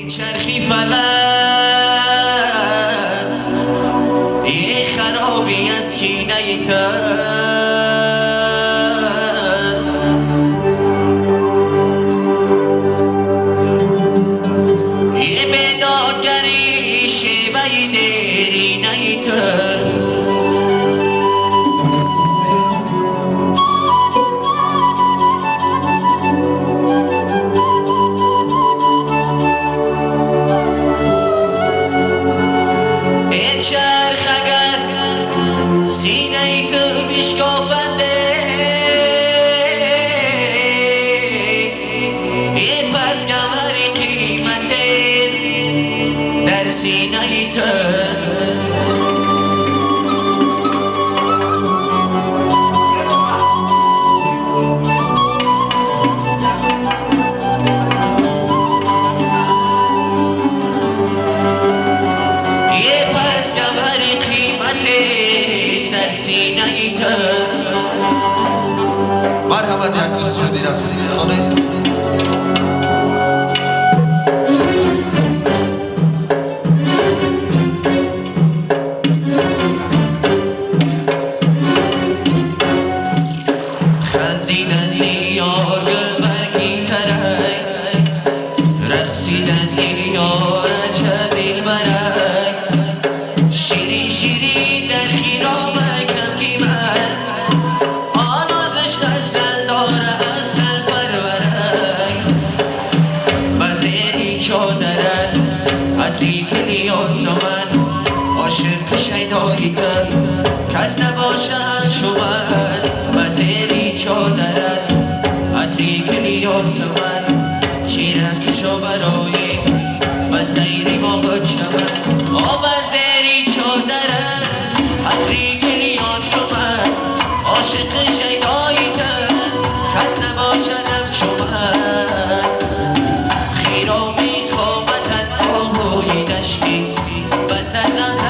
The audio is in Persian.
چرخی فلک یه خرابی از کینه تن یه بیدادگری شیوه دیرینه تن چرخ اگر سینه تو بشکافنده یه پس گوهری قیمت در سینه تو سینه تو مرحبا یک دوستان دیرم سینه خانه خندیدن یار گل برگی ترک رقصیدن یار چه دل برک شیری شیری در خیرام عطری آسمان عاشق شیدایی‌تر کس نباشد شوهر وزیری چادرت عطری آسمان چیرک شو برای و سیری با خود شود وزیری چادرت عطری آسمان عاشق شیدایی‌تر کس نباشد شوهر خیرامی بسد